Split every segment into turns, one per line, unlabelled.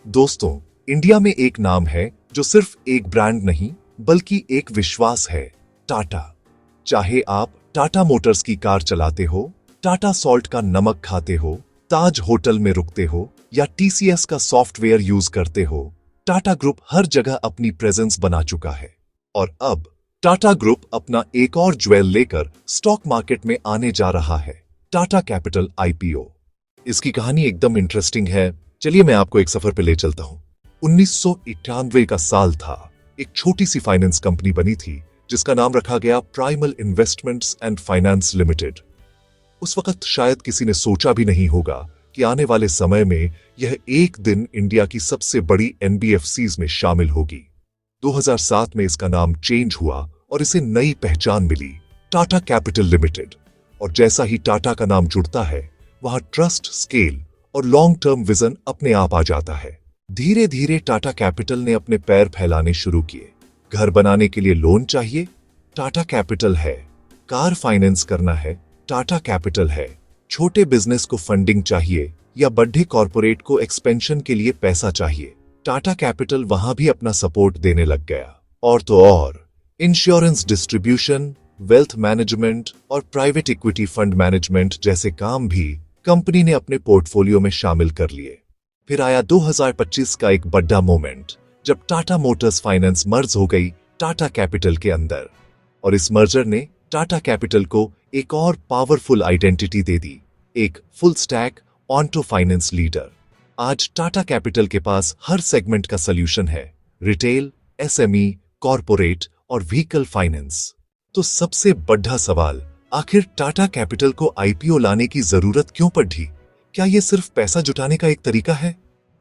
दोस्तों, इंडिया में एक नाम है जो सिर्फ एक ब्रांड नहीं बल्कि एक विश्वास है, टाटा। चाहे आप टाटा मोटर्स की कार चलाते हो, टाटा सॉल्ट का नमक खाते हो, ताज होटल में रुकते हो या टीसीएस का सॉफ्टवेयर यूज करते हो, टाटा ग्रुप हर जगह अपनी प्रेजेंस बना चुका है। और अब टाटा ग्रुप अपना एक और ज्वेल लेकर स्टॉक मार्केट में आने जा रहा है, टाटा कैपिटल आईपीओ। इसकी कहानी एकदम इंटरेस्टिंग है। चलिए मैं आपको एक सफर पे ले चलता हूं। 1991 का साल था। एक छोटी सी फाइनेंस कंपनी बनी थी जिसका नाम रखा गया primal investments and finance limited. उस वक्त शायद किसी ने सोचा भी नहीं होगा कि आने वाले समय में यह एक दिन इंडिया की सबसे बड़ी एनबीएफसीज में शामिल होगी। 2007 में इसका नाम चेंज हुआ और इसे नई पहचान मिली, टाटा कैपिटल लिमिटेड। और जैसा ही टाटा का नाम जुड़ता है, वहां ट्रस्ट, स्केल और लॉन्ग टर्म विजन अपने आप आ जाता है। धीरे धीरे टाटा कैपिटल ने अपने पैर फैलाने शुरू किए। घर बनाने के लिए लोन चाहिए, टाटा कैपिटल है। कार फाइनेंस करना है, टाटा कैपिटल है। छोटे बिजनेस को फंडिंग चाहिए या बड़े कॉरपोरेट को एक्सपेंशन के लिए पैसा चाहिए, टाटा कैपिटल वहां भी अपना सपोर्ट देने लग गया। और तो और इंश्योरेंस डिस्ट्रीब्यूशन, वेल्थ मैनेजमेंट और प्राइवेट इक्विटी फंड मैनेजमेंट जैसे काम भी कंपनी ने अपने पोर्टफोलियो में शामिल कर लिए। फिर आया 2025 का एक बड़ा मोमेंट, जब टाटा मोटर्स फाइनेंस मर्ज हो गई टाटा कैपिटल के अंदर। और इस मर्जर ने टाटा कैपिटल को एक और पावरफुल आइडेंटिटी दे दी, एक full stack onto finance leader. आज टाटा कैपिटल के पास हर सेगमेंट का सॉल्यूशन है, रिटेल, एसएमई, कॉरपोरेट और व्हीकल फाइनेंस। तो सबसे बड़ा सवाल, आखिर टाटा कैपिटल को आईपीओ लाने की जरूरत क्यों पड़ी? क्या यह सिर्फ पैसा जुटाने का एक तरीका है?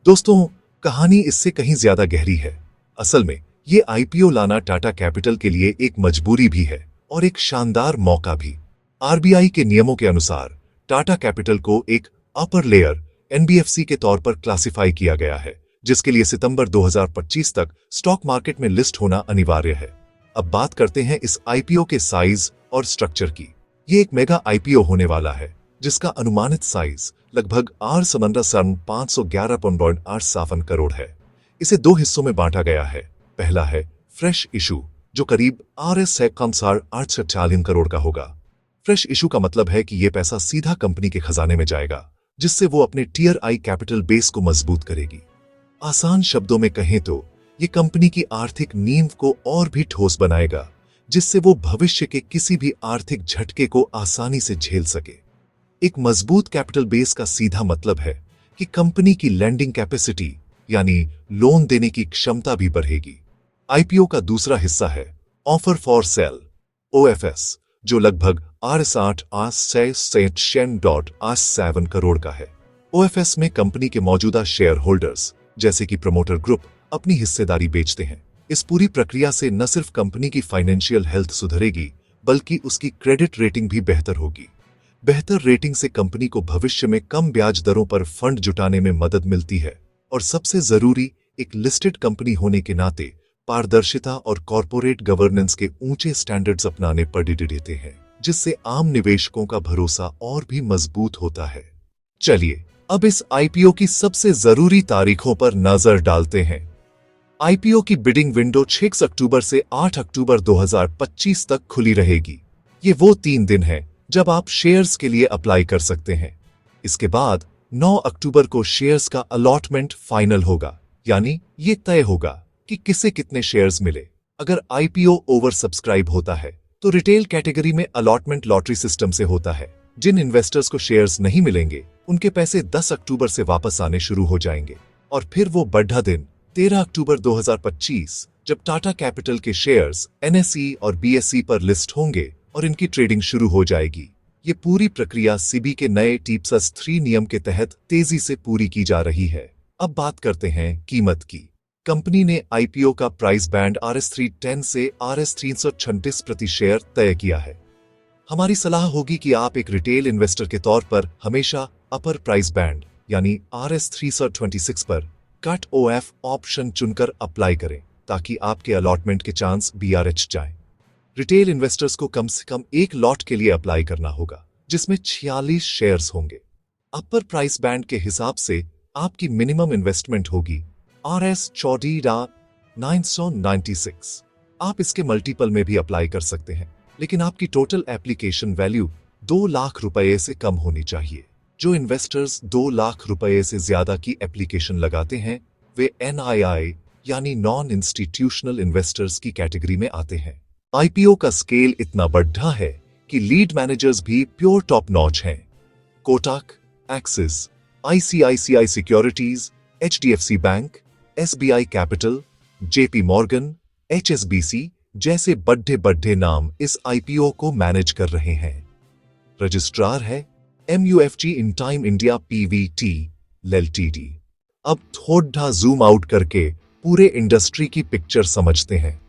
दोस्तों, कहानी इससे कहीं ज्यादा गहरी है। असल में यह आईपीओ लाना टाटा कैपिटल के लिए एक मजबूरी भी है और एक शानदार मौका भी। आरबीआई के नियमों के अनुसार टाटा कैपिटल को एक अपर लेयर एनबीएफसी के तौर पर क्लासिफाई किया गया है, जिसके लिए सितंबर 2025 तक स्टॉक मार्केट में लिस्ट होना अनिवार्य है। अब बात करते हैं इस आईपीओ के साइज और स्ट्रक्चर की। ये एक मेगा आईपीओ होने वाला है, जिसका अनुमानित साइज लगभग 511.87 करोड़ है। इसे दो हिस्सों में बांटा गया है। पहला है फ्रेश इशू, जो करीब Rs करोड़ का होगा। फ्रेश इशू का मतलब है कि यह पैसा सीधा कंपनी के खजाने में जाएगा, जिससे वो अपने टियर आई कैपिटल बेस को मजबूत करेगी। आसान शब्दों में कहें तो ये कंपनी की आर्थिक नींव को और भी ठोस बनाएगा, जिससे वो भविष्य के किसी भी आर्थिक झटके को आसानी से झेल सके। एक मजबूत कैपिटल बेस का सीधा मतलब है कि कंपनी की लैंडिंग कैपेसिटी यानी लोन देने की क्षमता भी बढ़ेगी। आईपीओ का दूसरा हिस्सा है ऑफर फॉर सेल, ओएफएस, जो लगभग Rs करोड़ का है। ओएफएस में कंपनी के मौजूदा शेयर होल्डर्स जैसे कि प्रमोटर ग्रुप अपनी हिस्सेदारी बेचते हैं। इस पूरी प्रक्रिया से न सिर्फ कंपनी की फाइनेंशियल हेल्थ सुधरेगी, बल्कि उसकी क्रेडिट रेटिंग भी बेहतर होगी। बेहतर रेटिंग से कंपनी को भविष्य में कम ब्याज दरों पर फंड जुटाने में मदद मिलती है। और सबसे जरूरी, एक लिस्टेड कंपनी होने के नाते पारदर्शिता और कॉरपोरेट गवर्नेंस के ऊंचे स्टैंडर्ड्स अपनाने पड़ देते हैं, जिससे आम निवेशकों का भरोसा और भी मजबूत होता है। चलिए अब इस आईपीओ की सबसे जरूरी तारीखों पर नजर डालते हैं। आईपीओ की बिडिंग विंडो 6 अक्टूबर से 8 अक्टूबर 2025 तक खुली रहेगी। ये वो 3 दिन हैं जब आप शेयर्स के लिए अप्लाई कर सकते हैं। इसके बाद 9 अक्टूबर को शेयर्स का अलॉटमेंट फाइनल होगा, यानी ये तय होगा कि किसे कितने शेयर्स मिले। अगर आईपीओ ओवर सब्सक्राइब होता है तो रिटेल कैटेगरी में अलॉटमेंट लॉटरी सिस्टम से होता है। जिन इन्वेस्टर्स को शेयर्स नहीं मिलेंगे, उनके पैसे 10 अक्टूबर से वापस आने शुरू हो जाएंगे। और फिर वो बड़ा दिन 13 अक्टूबर 2025, जब टाटा कैपिटल के शेयर्स एनएसई और बीएसई पर लिस्ट होंगे और इनकी ट्रेडिंग शुरू हो जाएगी। ये पूरी प्रक्रिया सीबी के नए T+3 नियम के तहत तेजी से पूरी की जा रही है। अब बात करते हैं कीमत की। कंपनी ने आईपीओ का प्राइस बैंड Rs 310 से Rs 336 प्रति शेयर तय किया है। हमारी सलाह होगी कि आप एक रिटेल इन्वेस्टर के तौर पर हमेशा अपर प्राइस बैंड यानी Rs 326 पर कट ओएफ ऑप्शन चुनकर अप्लाई करें, ताकि आपके अलॉटमेंट के चांस बीआरएच जाएं। रिटेल इन्वेस्टर्स को कम से कम एक लॉट के लिए अप्लाई करना होगा, जिसमें 46 शेयर्स होंगे। अपर प्राइस बैंड के हिसाब से आपकी मिनिमम इन्वेस्टमेंट होगी RS 996। आप इसके मल्टीपल में भी अप्लाई कर सकते हैं, लेकिन आपकी टोटल एप्लीकेशन वैल्यू 2 लाख रुपए से कम होनी चाहिए। जो इन्वेस्टर्स 2 लाख रुपए से ज्यादा की एप्लीकेशन लगाते हैं वे NII यानी नॉन इंस्टीट्यूशनल इन्वेस्टर्स की कैटेगरी में आते हैं। IPO का स्केल इतना बढ़ा है कि लीड मैनेजर्स भी प्योर टॉप नॉच हैं। Kotak, axis, ICICI securities, HDFC bank, SBI capital, JP Morgan, HSBC जैसे बड़े बड़े नाम इस IPO को मैनेज कर रहे हैं। रजिस्ट्रार है MUFG in time India PVT LTD। अब थोड़ा जूम आउट करके पूरे इंडस्ट्री की पिक्चर समझते हैं।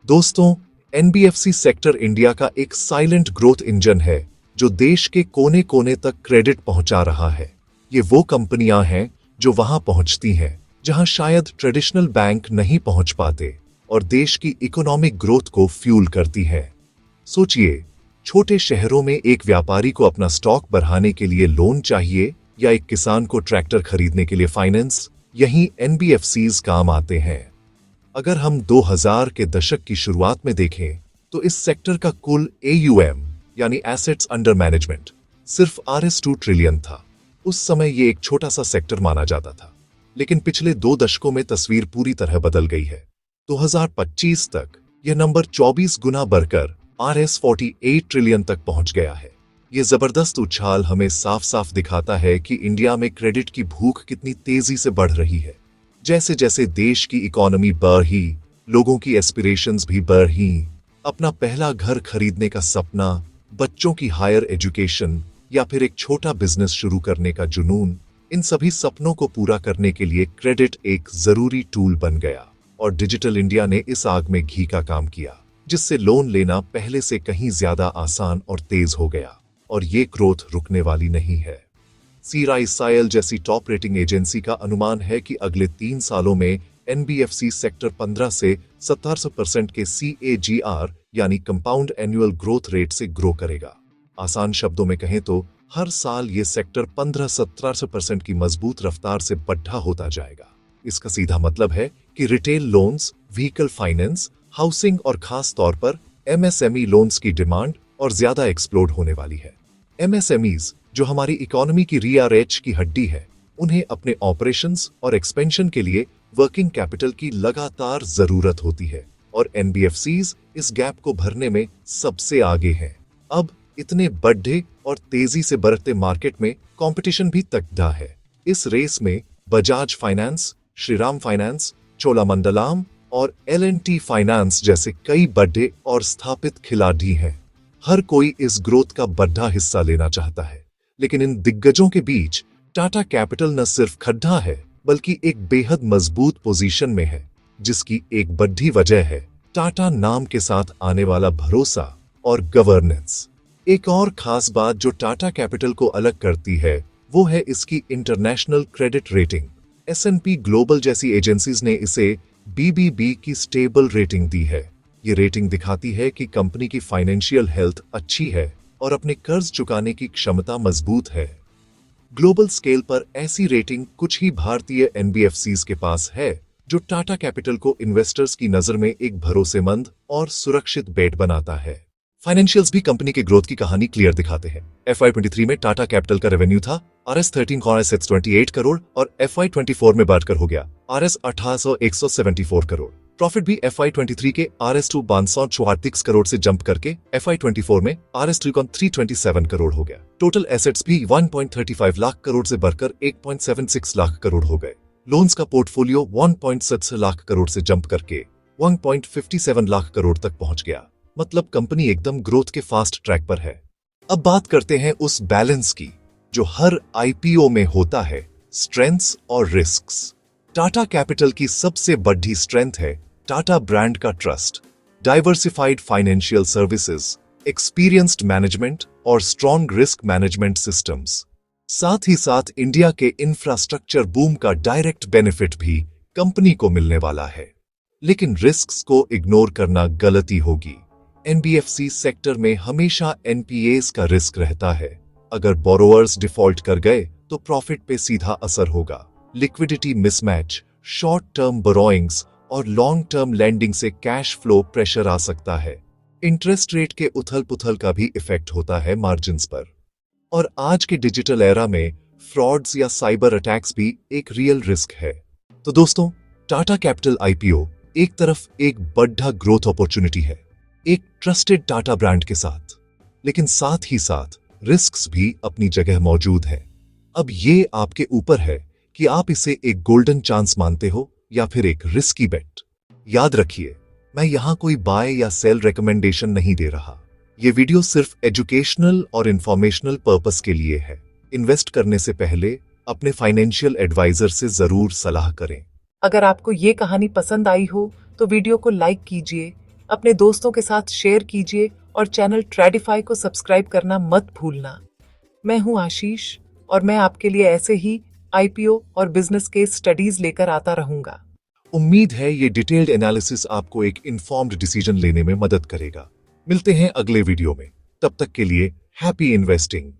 दोस्तों, NBFC सेक्टर इंडिया का एक साइलेंट ग्रोथ इंजन है जो देश के कोने कोने तक क्रेडिट पहुंचा रहा है। ये वो कंपनियां हैं जो वहां पहुंचती हैं जहां शायद ट्रेडिशनल बैंक नहीं पहुंच पाते और देश की इकोनॉमिक ग्रोथ को फ्यूल करती है। सोचिए, छोटे शहरों में एक व्यापारी को अपना स्टॉक बढ़ाने के लिए लोन चाहिए या एक किसान को ट्रैक्टर खरीदने के लिए फाइनेंस, यहीं NBFCs काम आते हैं। अगर हम 2000 के दशक की शुरुआत में देखें तो इस सेक्टर का कुल AUM यानी एसेट्स अंडर मैनेजमेंट सिर्फ RS 2 ट्रिलियन था। उस समय ये एक छोटा सा सेक्टर माना जाता था, लेकिन पिछले 2 दशकों में तस्वीर पूरी तरह बदल गई है। 2025 तक यह नंबर 24 गुना बढ़कर RS 48 ट्रिलियन तक पहुंच गया है। यह जबरदस्त उछाल हमें साफ साफ दिखाता है कि इंडिया में क्रेडिट की भूख कितनी तेजी से बढ़ रही है। जैसे जैसे देश की इकोनॉमी बढ़ी, लोगों की एस्पिरेशंस भी बढ़ी। अपना पहला घर खरीदने का सपना, बच्चों की हायर एजुकेशन या फिर एक छोटा बिजनेस शुरू करने का जुनून, इन सभी सपनों को पूरा करने के लिए क्रेडिट एक जरूरी टूल बन गया और डिजिटल इंडिया ने इस आग में घी का काम किया, जिससे लोन लेना पहले से कहीं ज्यादा आसान और तेज हो गया। और ये ग्रोथ रुकने वाली नहीं है। CRISIL जैसी टॉप रेटिंग एजेंसी का अनुमान है कि अगले 3 सालों में NBFC सेक्टर 15 से 17% के CAGR यानी कंपाउंड एनुअल ग्रोथ रेट से ग्रो करेगा। आसान शब्दों में कहें तो हर साल ये सेक्टर 15-17% की मजबूत रफ्तार से बढ़ा होता जाएगा। इसका सीधा मतलब है कि retail loans, vehicle finance, housing और खास तौर पर MSME लोन्स की डिमांड और ज्यादा एक्सप्लोड होने वाली है। MSMEs जो हमारी इकोनॉमी की रीआरएच की हड्डी है, उन्हें अपने ऑपरेशंस और एक्सपेंशन के लिए वर्किंग कैपिटल की लगातार जरूरत होती है और NBFCs इस गैप को भरने में सबसे आगे हैं। अब इतने बढ़े और तेजी से बढ़ते मार्केट में कंपटीशन भी तगड़ा है। इस रेस में बजाज फाइनेंस, श्रीराम फाइनेंस, चोलामंडलम और L&T फाइनेंस जैसे कई बड़े और स्थापित खिलाड़ी हैं। हर कोई इस ग्रोथ का बड़ा हिस्सा लेना चाहता है, लेकिन इन दिग्गजों के बीच टाटा कैपिटल न सिर्फ खड्डा है बल्कि एक बेहद मजबूत पोजीशन में है, जिसकी एक बड़ी वजह है टाटा नाम के साथ आने वाला भरोसा और गवर्नेंस। एक और खास बात जो टाटा कैपिटल को अलग करती है वो है इसकी international credit rating. S&P global जैसी एजेंसीज ने इसे BBB की स्टेबल रेटिंग दी है। ये रेटिंग दिखाती है कि कंपनी की फाइनेंशियल हेल्थ अच्छी है और अपने कर्ज चुकाने की क्षमता मजबूत है। ग्लोबल स्केल पर ऐसी रेटिंग कुछ ही भारतीय NBFCs के पास है, जो टाटा कैपिटल को इन्वेस्टर्स की नजर में एक भरोसेमंद और सुरक्षित बेट बनाता है। फाइनेंशियल्स भी कंपनी के ग्रोथ की कहानी क्लियर दिखाते हैं। FY23 में टाटा कैपिटल का रेवेन्यू था RS 13,628 करोड़ और FY24 में बढ़कर हो गया RS 18,174 करोड़। प्रॉफिट भी FY23 के RS 2,534 करोड़ से जंप करके FY24 में RS 3,327 करोड़ हो गया। टोटल एसेट्स भी 1.35 लाख करोड़ से बढ़कर 8.76 लाख करोड़ हो गए। लोन्स का पोर्टफोलियो 1.7 लाख करोड़ से जंप करके 1.57 लाख करोड़ तक पहुंच गया। मतलब कंपनी एकदम ग्रोथ के फास्ट ट्रैक पर है। अब बात करते हैं उस बैलेंस की जो हर IPO में होता है, स्ट्रेंथ्स और रिस्क्स। टाटा कैपिटल की सबसे बड़ी स्ट्रेंथ है टाटा ब्रांड का trust, diversified financial services, experienced management और स्ट्रॉन्ग रिस्क मैनेजमेंट सिस्टम्स। साथ ही साथ इंडिया के इंफ्रास्ट्रक्चर बूम का डायरेक्ट बेनिफिट भी कंपनी को मिलने वाला है। लेकिन रिस्क्स को इग्नोर करना गलती होगी। NBFC सेक्टर में हमेशा NPAs का रिस्क रहता है। अगर बोरोवर्स डिफॉल्ट कर गए तो प्रॉफिट पे सीधा असर होगा। Liquidity mismatch, short term borrowings और लॉन्ग टर्म लैंडिंग से कैश फ्लो प्रेशर आ सकता है। इंटरेस्ट रेट के उथल पुथल का भी इफेक्ट होता है मार्जिन्स पर। और आज के डिजिटल एरा में फ्रॉड्स या साइबर अटैक्स भी एक रियल रिस्क है। तो दोस्तों, टाटा कैपिटल आईपीओ एक तरफ एक बड़ा ग्रोथ अपॉर्चुनिटी है, एक ट्रस्टेड टाटा ब्रांड के साथ, लेकिन साथ ही साथ रिस्क्स भी अपनी जगह मौजूद है। अब ये आपके ऊपर है कि आप इसे एक गोल्डन चांस मानते हो या फिर एक रिस्की बेट। याद रखिए, मैं यहां कोई बाय या सेल रिकमेंडेशन नहीं दे रहा। ये वीडियो सिर्फ एजुकेशनल और इंफॉर्मेशनल पर्पस के लिए है। इन्वेस्ट करने से पहले अपने फाइनेंशियल एडवाइजर से जरूर सलाह करें।
अगर आपको ये कहानी पसंद आई हो तो वीडियो को लाइक कीजिए, अपने दोस्तों के साथ शेयर कीजिए और चैनल ट्रेडिफाई को सब्सक्राइब करना मत भूलना। मैं हूं आशीष और मैं आपके लिए ऐसे ही आईपीओ और बिजनेस केस स्टडीज लेकर आता रहूंगा।
उम्मीद है ये डिटेल्ड एनालिसिस आपको एक इन्फॉर्म्ड डिसीजन लेने में मदद करेगा। मिलते हैं अगले वीडियो में, तब तक के लिए हैप्पी इन्वेस्टिंग।